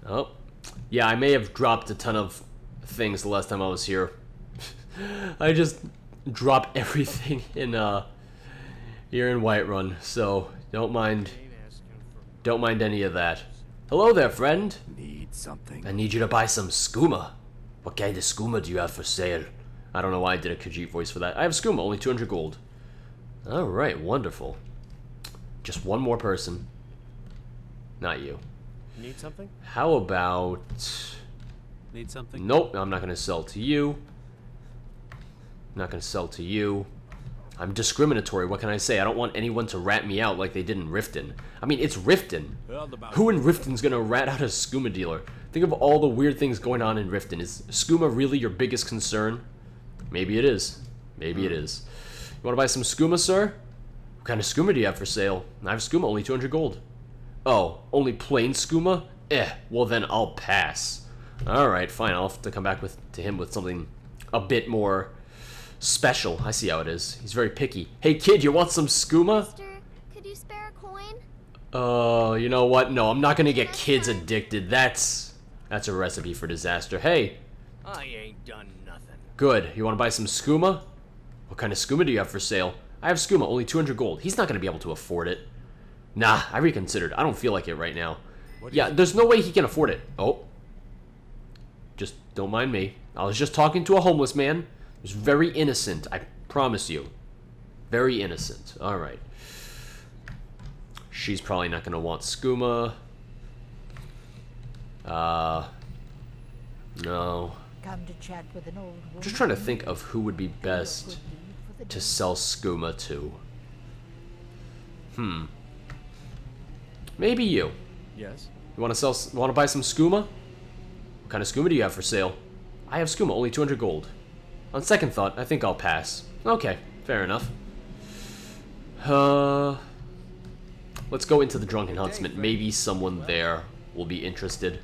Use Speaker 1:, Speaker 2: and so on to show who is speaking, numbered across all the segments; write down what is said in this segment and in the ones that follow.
Speaker 1: Oh, yeah, I may have dropped a ton of things the last time I was here. I just dropped everything in here in Whiterun, so don't mind any of that. Hello there, friend.
Speaker 2: Need something.
Speaker 1: I need you to buy some skooma. What kind of skooma do you have for sale? I don't know why I did a Khajiit voice for that. I have skooma, only 200 gold. Alright, wonderful. Just one more person. Not you.
Speaker 3: Need something?
Speaker 1: How about...
Speaker 3: Need something?
Speaker 1: Nope, I'm not going to sell to you. Not going to sell to you. I'm discriminatory, what can I say? I don't want anyone to rat me out like they did in Riften. I mean, it's Riften. Who in Riften's going to rat out a skooma dealer? Think of all the weird things going on in Riften. Is skooma really your biggest concern? Maybe it is. Maybe it is. You want to buy some skooma, sir? What kind of skooma do you have for sale? I have skooma, only 200 gold. Oh, only plain skooma? Well then I'll pass. Alright, fine. I'll have to come back to him with something a bit more special. I see how it is. He's very picky. Hey kid, you want some skooma?
Speaker 4: Mister, could you spare a coin?
Speaker 1: You know what? No, I'm not gonna get kids addicted. That's a recipe for disaster. Hey.
Speaker 3: I ain't done nothing.
Speaker 1: Good. You want to buy some skooma? What kind of skooma do you have for sale? I have skooma, only 200 gold. He's not gonna be able to afford it. Nah, I reconsidered. I don't feel like it right now. Yeah, there's no way he can afford it. Oh. Just don't mind me. I was just talking to a homeless man. It was very innocent, I promise you. Very innocent. Alright. She's probably not going to want skooma. No.
Speaker 5: Come to chat with an old woman.
Speaker 1: Just trying to think of who would be best to sell skooma to. Maybe you.
Speaker 3: Yes?
Speaker 1: You want to buy some skooma? What kind of skooma do you have for sale? I have skooma, only 200 gold. On second thought, I think I'll pass. Okay, fair enough. Let's go into the Drunken Huntsman. Maybe someone there will be interested.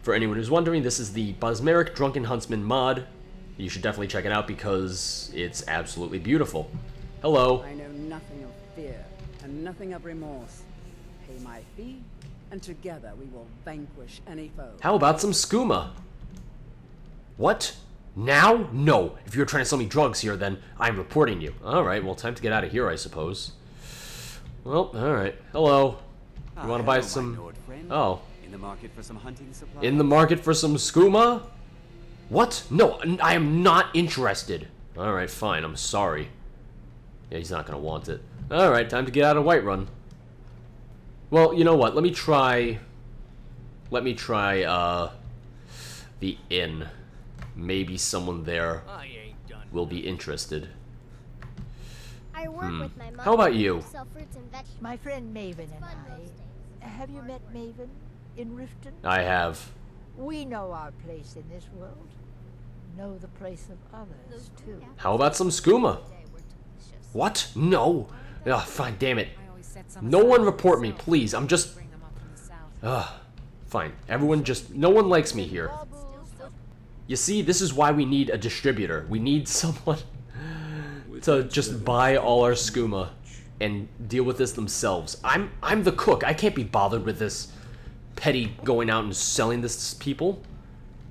Speaker 1: For anyone who's wondering, this is the Bosmeric Drunken Huntsman mod. You should definitely check it out because it's absolutely beautiful. Hello.
Speaker 6: I know nothing of fear and nothing of remorse. Pay my fee, and together we will vanquish any foe.
Speaker 1: How about some skooma? What? Now? No. If you're trying to sell me drugs here, then I'm reporting you. Alright, well, time to get out of here, I suppose. Well, alright. Hello. You want to buy some... Oh.
Speaker 2: In the market for some hunting supplies?
Speaker 1: In the market for some skooma? What? No, I am not interested. Alright, fine. I'm sorry. Yeah, he's not going to want it. Alright, time to get out of Whiterun. Well, you know what? Let me try, the inn. Maybe someone there will be interested.
Speaker 4: I work with my mom.
Speaker 1: How about you?
Speaker 4: Sell fruits and vegetables.
Speaker 5: My friend Maven and
Speaker 4: Fun most days.
Speaker 5: Have you met Maven in Riften?
Speaker 1: I have.
Speaker 5: We know our place in this world. Know the place of others, too.
Speaker 1: How about some skooma? What? No. Ugh, fine, damn it. No one report me, please. I'm just... Fine. Everyone just... No one likes me here. You see, this is why we need a distributor. We need someone to just buy all our skooma and deal with this themselves. I'm the cook. I can't be bothered with this petty going out and selling this to people.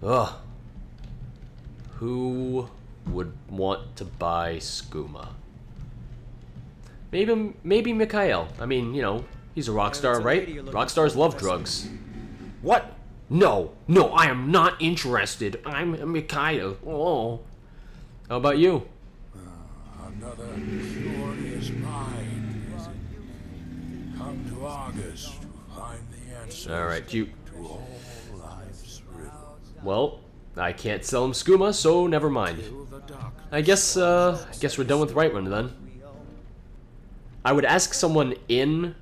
Speaker 1: Ugh. Who would want to buy skooma? Maybe Mikhail. I mean, you know, he's a rock star, right? Rock stars love drugs. What? No, I am not interested. I'm Mikhail. Oh. How about you?
Speaker 7: Another cure is mine. Come to August to find the answer.
Speaker 1: Alright,
Speaker 7: to all life's riddles.
Speaker 1: Well, I can't sell him skooma, so never mind. I guess we're done with Whiterun then. I would ask someone in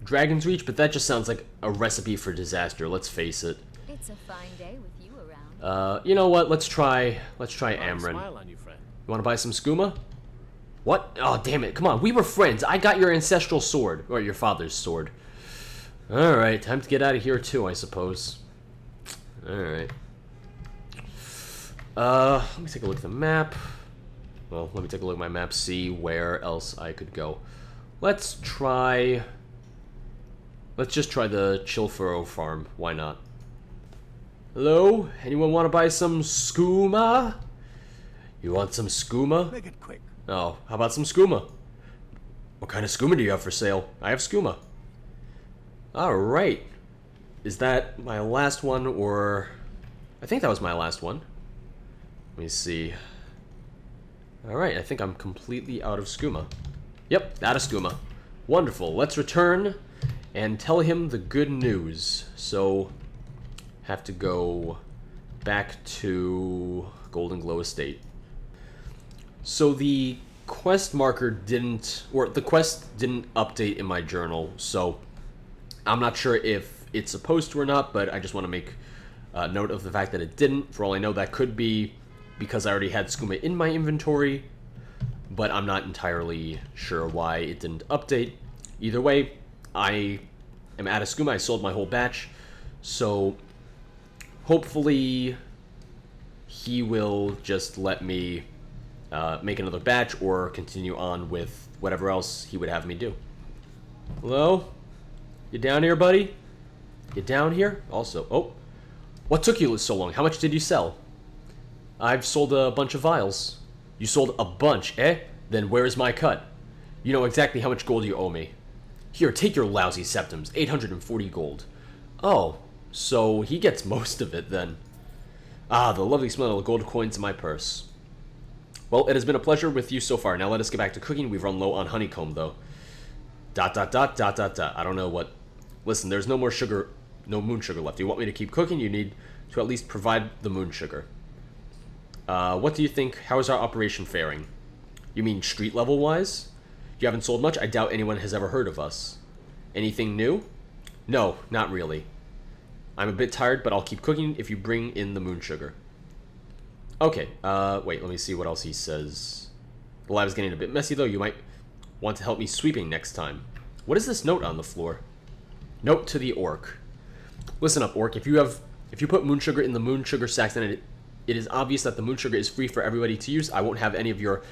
Speaker 1: Dragon's Reach, but that just sounds like a recipe for disaster, let's face it.
Speaker 4: It's a fine day with you around.
Speaker 1: You know what? Let's try Amryn.
Speaker 3: Smile on you, friend.
Speaker 1: You want to buy some skooma? What? Oh, damn it. Come on. We were friends. I got your ancestral sword. Or your father's sword. Alright. Time to get out of here, too, I suppose. Alright. Let me take a look at the map. Well, let me take a look at my map, see where else I could go. Let's try Let's just try the Chilfuro farm. Why not? Hello? Anyone want to buy some skooma? You want some skooma?
Speaker 2: Make it quick.
Speaker 1: Oh, how about some skooma? What kind of skooma do you have for sale? I have skooma. Alright. Is that my last one, or... I think that was my last one. Let me see. Alright, I think I'm completely out of skooma. Yep, out of skooma. Wonderful. Let's return and tell him the good news. So, have to go back to Golden Glow Estate. So the quest marker didn't, or the quest didn't update in my journal, so I'm not sure if it's supposed to or not, but I just want to make note of the fact that it didn't. For all I know, that could be because I already had skooma in my inventory, but I'm not entirely sure why it didn't update. Either way, I am out of skooma. I sold my whole batch, so hopefully he will just let me make another batch or continue on with whatever else he would have me do. Hello? You down here, buddy? You down here? Also, oh, what took you so long? How much did you sell? I've sold a bunch of vials. You sold a bunch, eh? Then where is my cut? You know exactly how much gold you owe me. Here, take your lousy septums, 840 gold. Oh, so he gets most of it then. Ah, the lovely smell of gold coins in my purse. Well, it has been a pleasure with you so far. Now let us get back to cooking. We've run low on honeycomb, though. ... I don't know what... Listen, there's no more sugar, no moon sugar left. You want me to keep cooking? You need to at least provide the moon sugar. What do you think? How is our operation faring? You mean street level wise? You haven't sold much? I doubt anyone has ever heard of us. Anything new? No, not really. I'm a bit tired, but I'll keep cooking if you bring in the moon sugar. Okay, wait, let me see what else he says. The lab is getting a bit messy, though. You might want to help me sweeping next time. What is this note on the floor? Note to the orc. Listen up, orc. If you put moon sugar in the moon sugar sacks, then it is obvious that the moon sugar is free for everybody to use. I won't have any of your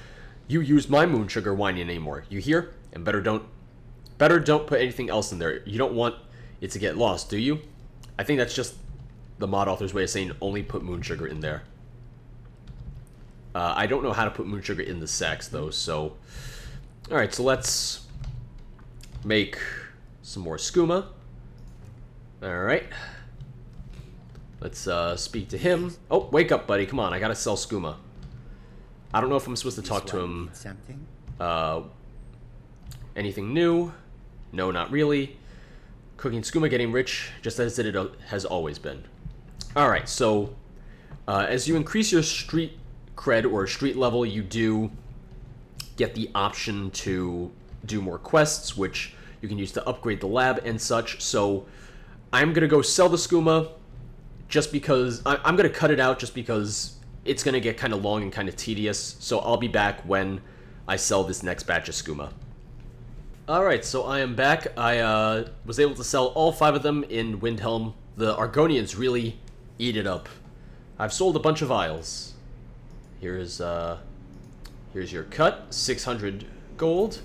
Speaker 1: "you used my moon sugar" whining anymore. You hear? And better don't put anything else in there. You don't want it to get lost, do you? I think that's just the mod author's way of saying only put moon sugar in there. I don't know how to put moon sugar in the sacks, though, so... Alright, so let's make some more skooma. Alright. Let's speak to him. Oh, wake up, buddy. Come on, I gotta sell skooma. I don't know if I'm supposed to talk to him. Anything new? No, not really. Cooking skooma, getting rich, just as it has always been. Alright, so as you increase your street cred or street level, you do get the option to do more quests, which you can use to upgrade the lab and such. So I'm gonna go sell the skooma just because I'm gonna cut it out just because it's gonna get kind of long and kind of tedious. So I'll be back when I sell this next batch of skooma. Alright, so I am back. I was able to sell all 5 of them in Windhelm. The Argonians really eat it up. I've sold a bunch of vials. Here's your cut, 600 gold.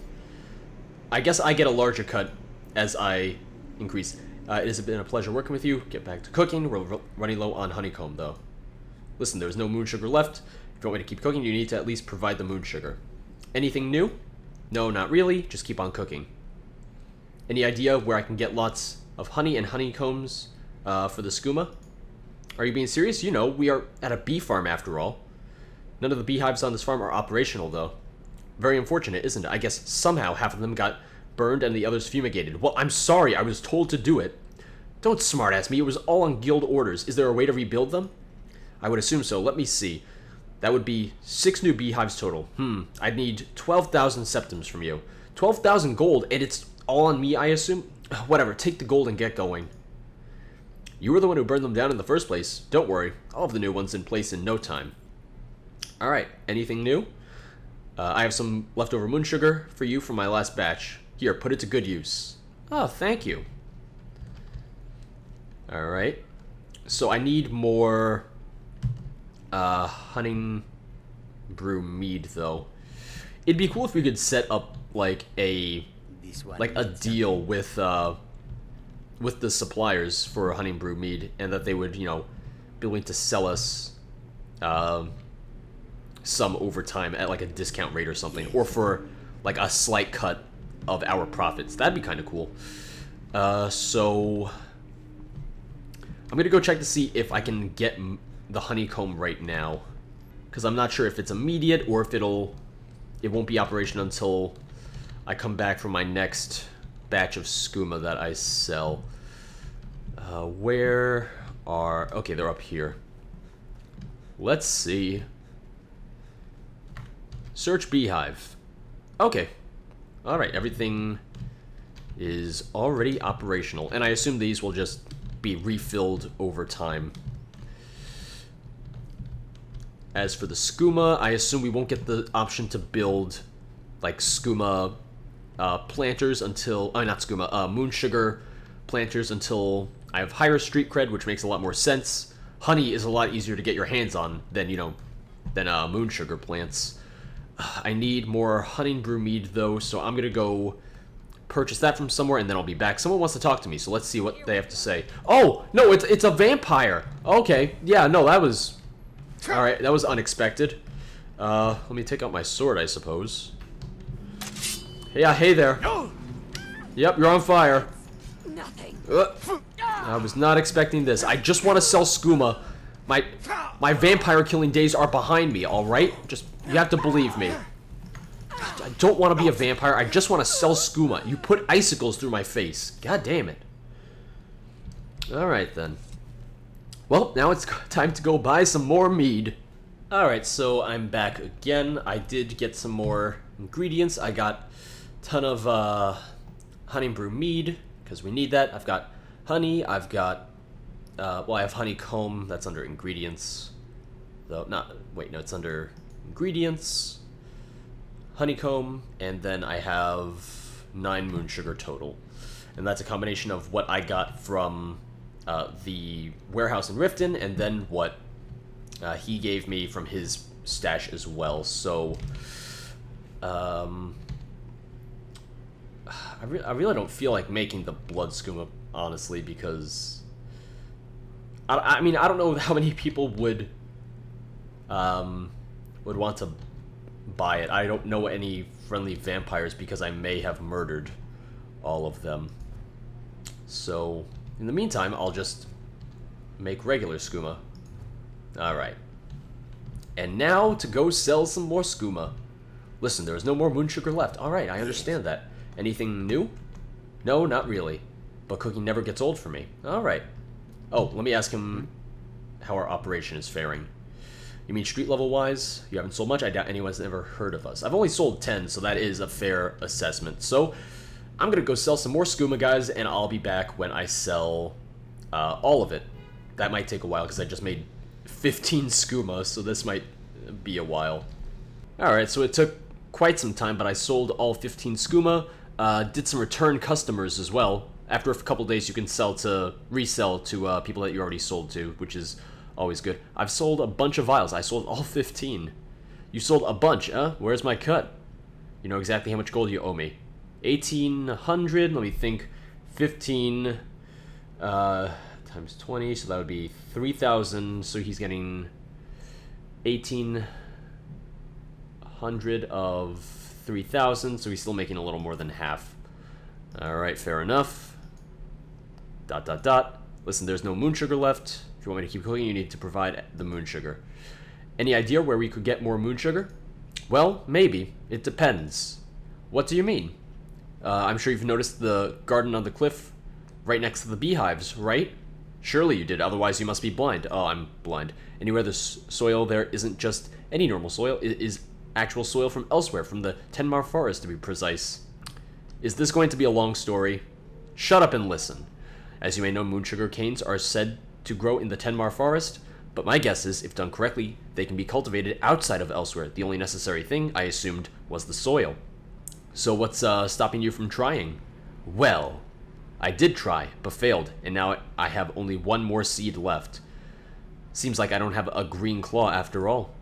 Speaker 1: I guess I get a larger cut as I increase. It has been a pleasure working with you. Get back to cooking. We're running low on honeycomb, though. Listen, there's no moon sugar left. If you want me to keep cooking, you need to at least provide the moon sugar. Anything new? No, not really. Just keep on cooking. Any idea where I can get lots of honey and honeycombs for the skooma? Are you being serious? You know, we are at a bee farm after all. None of the beehives on this farm are operational, though. Very unfortunate, isn't it? I guess somehow half of them got burned and the others fumigated. Well, I'm sorry. I was told to do it. Don't smartass me. It was all on guild orders. Is there a way to rebuild them? I would assume so. Let me see. That would be 6 new beehives total. I'd need 12,000 septums from you. 12,000 gold, and it's all on me, I assume? Whatever, take the gold and get going. You were the one who burned them down in the first place. Don't worry, I'll have the new ones in place in no time. Alright, anything new? I have some leftover moon sugar for you from my last batch. Here, put it to good use. Oh, thank you. Alright. So I need more honey brew mead, though. It'd be cool if we could set up like a deal with with the suppliers for honey brew mead, and that they would, you know, be willing to sell us some overtime at like a discount rate or something, or for like a slight cut of our profits. That'd be kind of cool. So I'm gonna go check to see if I can get the honeycomb right now, because I'm not sure if it's immediate or if it won't be operational until I come back from my next batch of skooma that I sell. Where are... Okay, they're up here. Let's see. Search beehive. Okay. Alright, everything is already operational. And I assume these will just be refilled over time. As for the skooma, I assume we won't get the option to build like skooma planters until... not skooma, moon sugar planters until I have higher street cred, which makes a lot more sense. Honey is a lot easier to get your hands on than, you know, than moon sugar plants. I need more honey brew mead, though, so I'm gonna go purchase that from somewhere, and then I'll be back. Someone wants to talk to me, so let's see what they have to say. Oh, no, it's a vampire. Okay, yeah, no, that was... Alright, that was unexpected. Let me take out my sword, I suppose. Yeah, hey there. Yep, you're on fire.
Speaker 6: Nothing.
Speaker 1: I was not expecting this. I just want to sell skooma. My vampire killing days are behind me, alright? Just, you have to believe me. I don't want to be a vampire, I just want to sell skooma. You put icicles through my face. God damn it. Alright then. Well, now it's time to go buy some more mead. Alright, so I'm back again. I did get some more ingredients. I got a ton of honey brew mead, because we need that. I've got honey, I've got... well, I have honeycomb, that's under ingredients. Though, wait, no, it's under ingredients, honeycomb, and then I have 9 moon sugar total. And that's a combination of what I got from the warehouse in Riften, and then what he gave me from his stash as well. So, I really don't feel like making the blood skooma, honestly, because I mean, I don't know how many people would want to buy it. I don't know any friendly vampires because I may have murdered all of them. So, in the meantime, I'll just make regular skooma. Alright. And now to go sell some more skooma. Listen, there is no more moon sugar left. Alright, I understand that. Anything new? No, not really. But cooking never gets old for me. Alright. Oh, let me ask him how our operation is faring. You mean street level wise? You haven't sold much? I doubt anyone's ever heard of us. I've only sold 10, so that is a fair assessment. So, I'm gonna go sell some more skooma, guys, and I'll be back when I sell all of it. That might take a while, because I just made 15 skooma, so this might be a while. Alright, so it took quite some time, but I sold all 15 skooma. Did some return customers as well. After a couple days, you can resell to people that you already sold to, which is always good. I've sold a bunch of vials. I sold all 15. You sold a bunch, huh? Where's my cut? You know exactly how much gold you owe me. 1,800, let me think. 15 times 20, so that would be 3,000. So he's getting 1,800 of 3,000, so he's still making a little more than half. Alright, fair enough. ... Listen, there's no moon sugar left. If you want me to keep cooking, you need to provide the moon sugar. Any idea where we could get more moon sugar? Well, maybe. It depends. What do you mean? I'm sure you've noticed the garden on the cliff right next to the beehives, right? Surely you did, otherwise you must be blind. Oh, I'm blind. Anywhere the soil there isn't just any normal soil, it is actual soil from elsewhere, from the Tenmar Forest to be precise. Is this going to be a long story? Shut up and listen. As you may know, moon sugar canes are said to grow in the Tenmar Forest, but my guess is, if done correctly, they can be cultivated outside of elsewhere. The only necessary thing, I assumed, was the soil. So what's stopping you from trying? Well, I did try, but failed, and now I have only one more seed left. Seems like I don't have a green claw after all.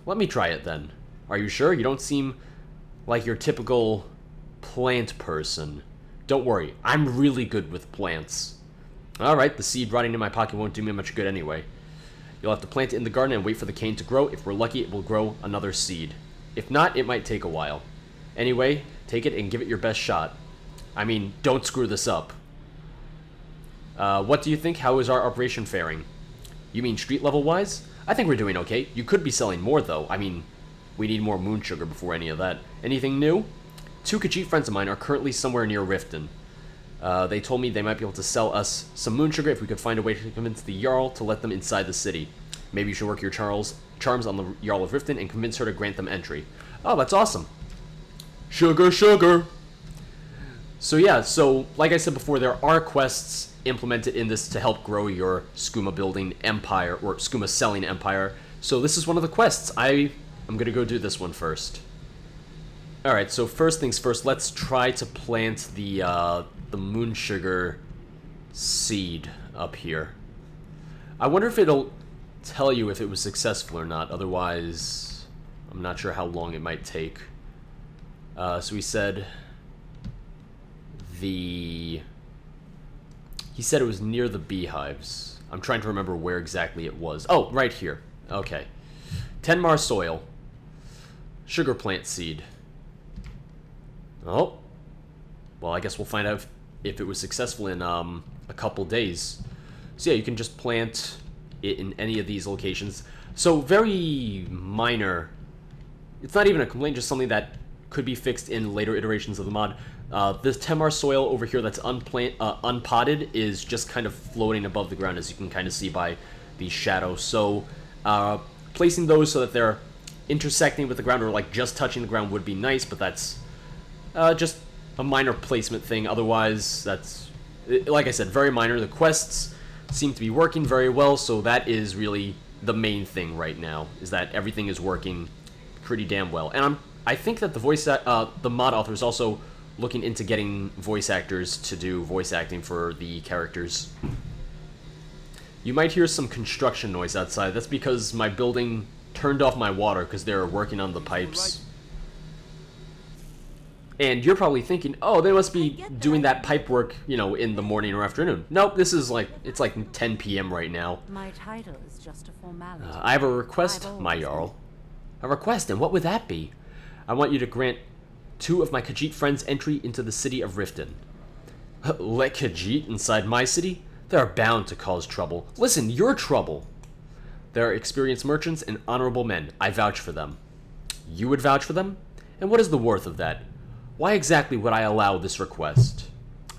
Speaker 1: Let me try it then. Are you sure? You don't seem like your typical plant person. Don't worry, I'm really good with plants. Alright, the seed rotting in my pocket won't do me much good anyway. You'll have to plant it in the garden and wait for the cane to grow. If we're lucky, it will grow another seed. If not, it might take a while. Anyway, take it and give it your best shot. I mean, don't screw this up. What do you think? How is our operation faring? You mean street level wise? I think we're doing okay. You could be selling more though. I mean, we need more moon sugar before any of that. Anything new? 2 Khajiit friends of mine are currently somewhere near Riften. They told me they might be able to sell us some moon sugar if we could find a way to convince the Jarl to let them inside the city. Maybe you should work your charms on the Jarl of Riften and convince her to grant them entry. Oh, that's awesome. Sugar, sugar! So yeah, so like I said before, there are quests implemented in this to help grow your skooma building empire, or skooma selling empire. So this is one of the quests. I'm gonna go do this one first. Alright, so first things first, let's try to plant the moon sugar seed up here. I wonder if it'll tell you if it was successful or not, otherwise I'm not sure how long it might take. So he said he said it was near the beehives. I'm trying to remember where exactly it was. Oh, right here. Okay. 10 Mar soil. Sugar plant seed. Oh. Well, I guess we'll find out if it was successful in a couple days. So yeah, you can just plant it in any of these locations. So very minor. It's not even a complaint, just something that could be fixed in later iterations of the mod. This Temar soil over here that's unpotted is just kind of floating above the ground, as you can kind of see by the shadow. So placing those so that they're intersecting with the ground or like just touching the ground would be nice, but that's just a minor placement thing. Otherwise, that's, like I said, very minor. The quests seem to be working very well, so that is really the main thing right now, is that everything is working pretty damn well. And I think that the mod author is also looking into getting voice actors to do voice acting for the characters. You might hear some construction noise outside. That's because my building turned off my water because they were working on the pipes. And you're probably thinking, oh, they must be doing that pipe work, you know, in the morning or afternoon. Nope, this is like, it's like 10 p.m. right now.
Speaker 6: My title is just a formality.
Speaker 1: I have a request, my Jarl. A request, and what would that be? I want you to grant 2 of my Khajiit friends entry into the city of Riften. Let Khajiit inside my city? They are bound to cause trouble. Listen, you're trouble. They are experienced merchants and honorable men. I vouch for them. You would vouch for them? And what is the worth of that? Why exactly would I allow this request?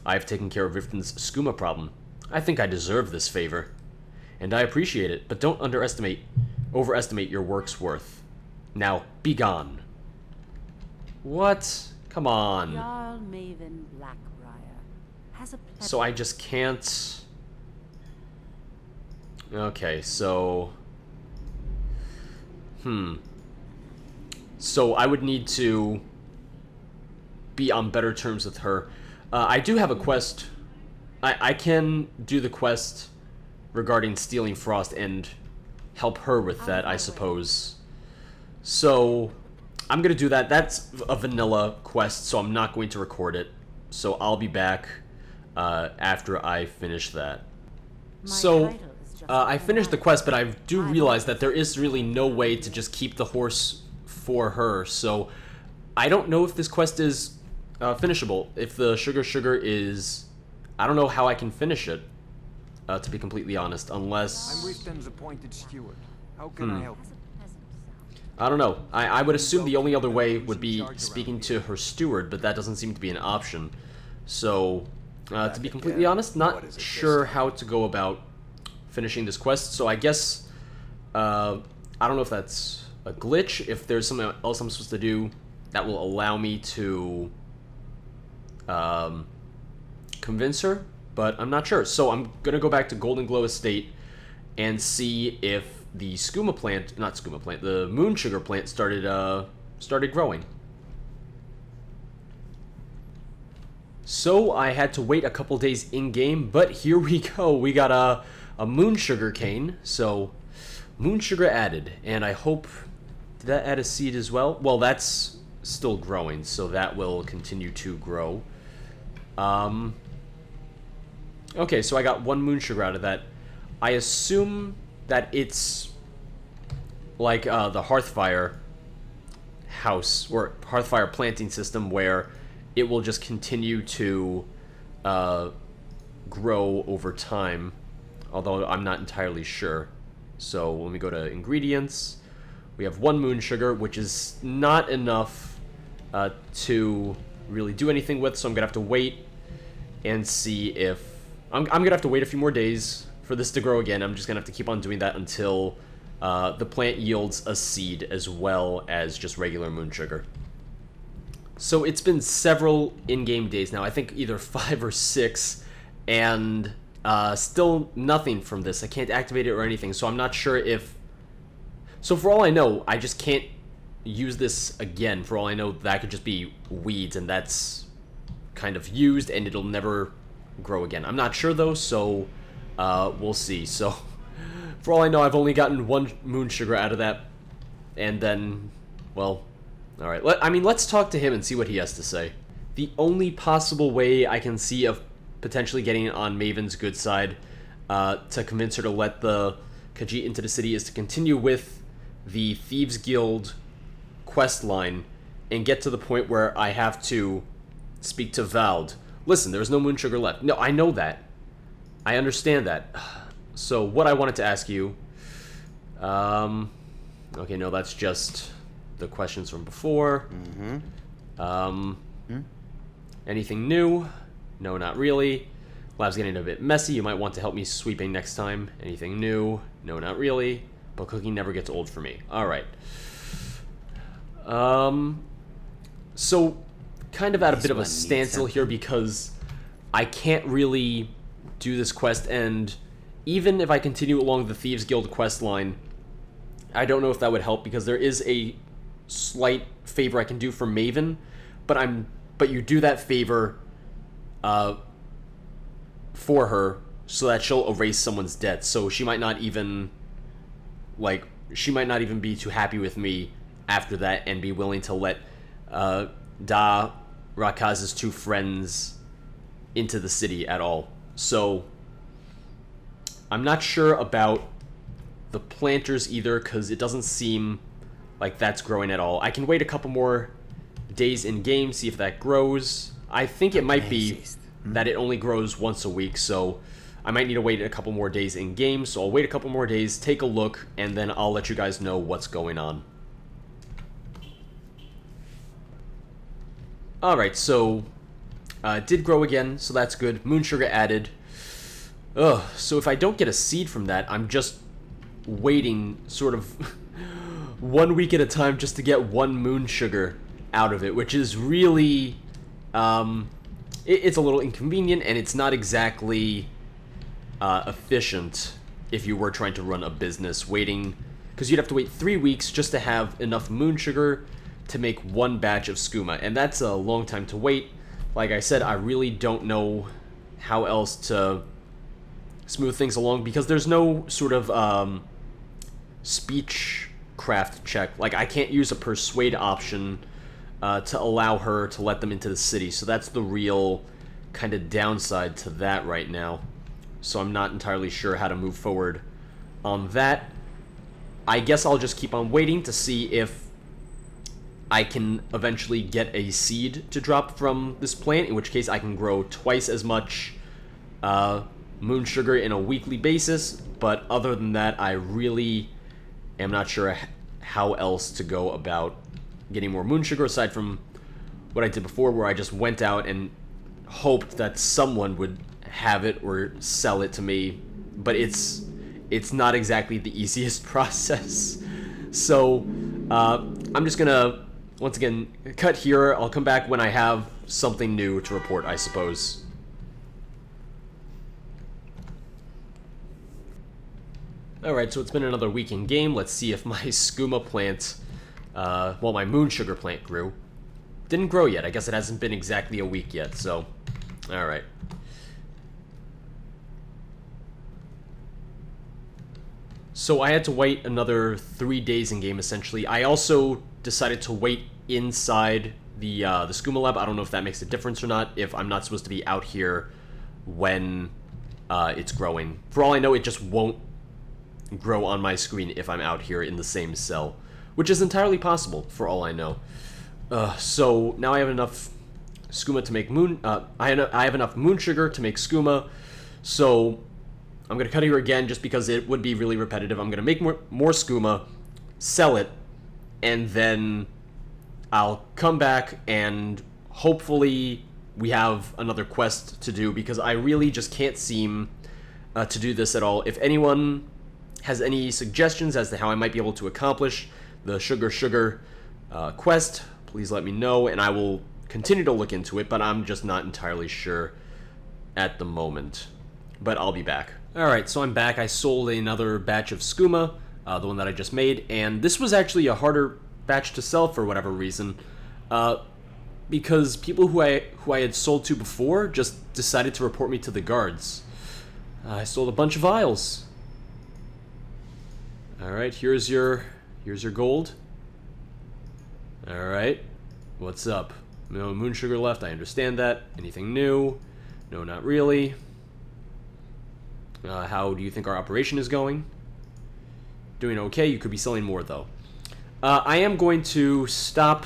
Speaker 1: I have taken care of Riften's skooma problem. I think I deserve this favor. And I appreciate it, but don't overestimate your work's worth. Now, be gone. What? Come on.
Speaker 6: Jarl Maven Blackbriar has a
Speaker 1: So I just can't... Okay, so... So I would need to be on better terms with her. I do have a quest. I can do the quest regarding stealing frost and help her with that, I suppose. So I'm gonna do that. That's a vanilla quest, so I'm not going to record it. So I'll be back after I finish that. So I finished the quest, but I do realize that there is really no way to just keep the horse for her. So I don't know if this quest is finishable. If the sugar is... I don't know how I can finish it, to be completely honest, unless...
Speaker 2: I'm Riften's appointed steward. How can I help?
Speaker 1: I don't know. I would assume the only other way would be speaking to her steward, but that doesn't seem to be an option. So, to be completely honest, not sure how to go about finishing this quest, so I guess... I don't know if that's a glitch, if there's something else I'm supposed to do that will allow me to convince her, but I'm not sure. So I'm gonna go back to Golden Glow Estate and see if the skooma plant, the moon sugar plant started growing. So I had to wait a couple days in game, but here we go. We got a moon sugar cane, so moon sugar added, and I hope, did that add a seed as well? Well, that's still growing, so that will continue to grow. Okay, so I got 1 moon sugar out of that. I assume that it's like the Hearthfire house, or Hearthfire planting system, where it will just continue to grow over time, although I'm not entirely sure. So when we go to ingredients, we have 1 moon sugar, which is not enough to really do anything with, so I'm gonna have to wait and see if I'm gonna have to wait a few more days for this to grow again. I'm just gonna have to keep on doing that until the plant yields a seed as well as just regular moon sugar. So it's been several in-game days now, I think either 5 or 6, and still nothing from this. I can't activate it or anything, so I'm not sure if... So for all I know, I just can't use this again. For all I know, that could just be weeds, and that's kind of used, and it'll never grow again. I'm not sure, though, so we'll see. So for all I know, I've only gotten 1 moon sugar out of that, and then, well, alright. Let's talk to him and see what he has to say. The only possible way I can see of potentially getting on Maven's good side to convince her to let the Khajiit into the city is to continue with the Thieves Guild quest line and get to the point where I have to speak to Vald. Listen, there's no moon sugar left. No, I know that. I understand that. So what I wanted to ask you... okay, no, that's just the questions from before. Anything new? No, not really. Lab's getting a bit messy. You might want to help me sweeping next time. Anything new? No, not really. But cooking never gets old for me. Alright. So, kind of at a bit of a standstill here because I can't really do this quest, and even if I continue along the Thieves Guild quest line, I don't know if that would help because there is a slight favor I can do for Maven, but you do that favor for her so that she'll erase someone's debt. So she might not even be too happy with me after that and be willing to let Da Rakaz's 2 friends into the city at all. So I'm not sure about the planters either, because it doesn't seem like that's growing at all. I can wait a couple more days in game, see if that grows. I think it might be that it only grows once a week, so I might need to wait a couple more days in game. So I'll wait a couple more days, take a look, and then I'll let you guys know what's going on. Alright, so it did grow again, so that's good. Moon sugar added. Ugh, so if I don't get a seed from that, I'm just waiting sort of 1 week at a time just to get 1 moon sugar out of it, which is really, it's a little inconvenient, and it's not exactly efficient if you were trying to run a business, waiting, because you'd have to wait 3 weeks just to have enough moon sugar to make 1 batch of skooma, and that's a long time to wait. Like I said, I really don't know how else to smooth things along, because there's no sort of speech craft check. Like, I can't use a persuade option to allow her to let them into the city, so that's the real kind of downside to that right now. So I'm not entirely sure how to move forward on that. I guess I'll just keep on waiting to see if I can eventually get a seed to drop from this plant, in which case I can grow twice as much moon sugar in a weekly basis. But other than that, I really am not sure how else to go about getting more moon sugar, aside from what I did before, where I just went out and hoped that someone would have it or sell it to me. But it's not exactly the easiest process. So I'm just gonna once again cut here. I'll come back when I have something new to report, I suppose. Alright, so it's been another week in game. Let's see if my skooma plant, well, my moon sugar plant grew. Didn't grow yet. I guess it hasn't been exactly a week yet, so alright. So I had to wait another 3 days in game, essentially. I also decided to wait inside the Skooma lab. I don't know if that makes a difference or not, if I'm not supposed to be out here when it's growing. For all I know, it just won't grow on my screen if I'm out here in the same cell, which is entirely possible, for all I know. So now I have enough skooma to make I have enough moon sugar to make skooma, so I'm going to cut here again just because it would be really repetitive. I'm going to make more skooma, sell it, and then I'll come back and hopefully we have another quest to do, because I really just can't seem to do this at all. If anyone has any suggestions as to how I might be able to accomplish the sugar quest, please let me know, and I will continue to look into it, but I'm just not entirely sure at the moment. But I'll be back. Alright, so I'm back. I sold another batch of skooma, the one that I just made, and this was actually a harder batch to sell for whatever reason, because people who I had sold to before just decided to report me to the guards. I sold a bunch of vials. Alright, here's your gold. Alright, what's up? No moon sugar left, I understand that. Anything new? No, not really. How do you think our operation is going? Doing okay, you could be selling more though. I am going to stop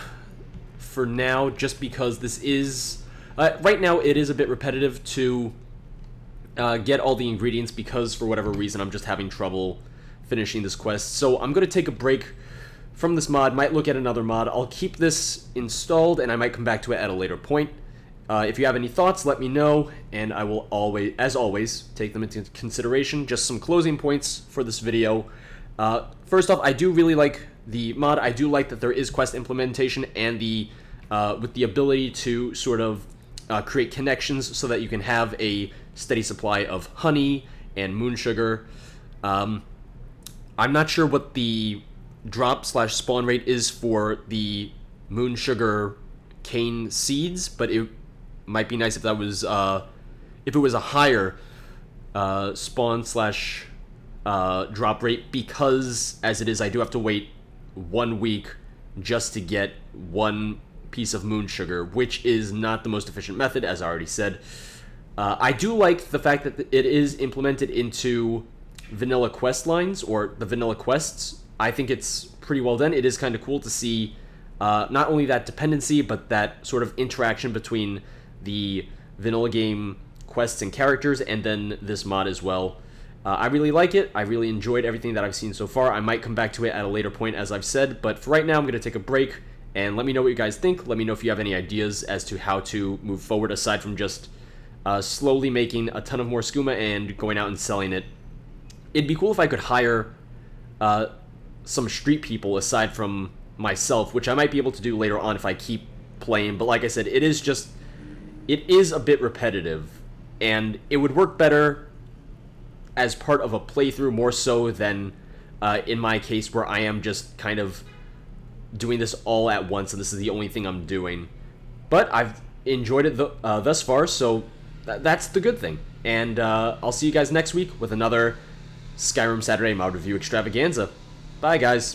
Speaker 1: for now just because this is... right now it is a bit repetitive to get all the ingredients because for whatever reason I'm just having trouble finishing this quest. So I'm going to take a break from this mod, might look at another mod. I'll keep this installed and I might come back to it at a later point. If you have any thoughts, let me know, and I will always, as always, take them into consideration. Just some closing points for this video. First off, I do really like the mod. I do like that there is quest implementation and the with the ability to sort of create connections so that you can have a steady supply of honey and moon sugar. I'm not sure what the drop/spawn rate is for the moon sugar cane seeds, but it might be nice if that was if it was a higher spawn/drop rate, because as it is I do have to wait 1 week just to get one piece of moon sugar, which is not the most efficient method, as I already said. I do like the fact that it is implemented into vanilla quest lines, or the vanilla quests. I think it's pretty well done. It is kind of cool to see not only that dependency, but that sort of interaction between the vanilla game quests and characters, and then this mod as well. I really like it. I really enjoyed everything that I've seen so far. I might come back to it at a later point, as I've said, but for right now I'm going to take a break, and let me know what you guys think. Let me know if you have any ideas as to how to move forward, aside from just slowly making a ton of more skooma and going out and selling it. It'd be cool if I could hire some street people aside from myself, which I might be able to do later on if I keep playing, but like I said, it is a bit repetitive, and it would work better as part of a playthrough more so than in my case where I am just kind of doing this all at once and this is the only thing I'm doing. But I've enjoyed it thus far, so that's the good thing. And I'll see you guys next week with another Skyrim Saturday mod review extravaganza. Bye, guys.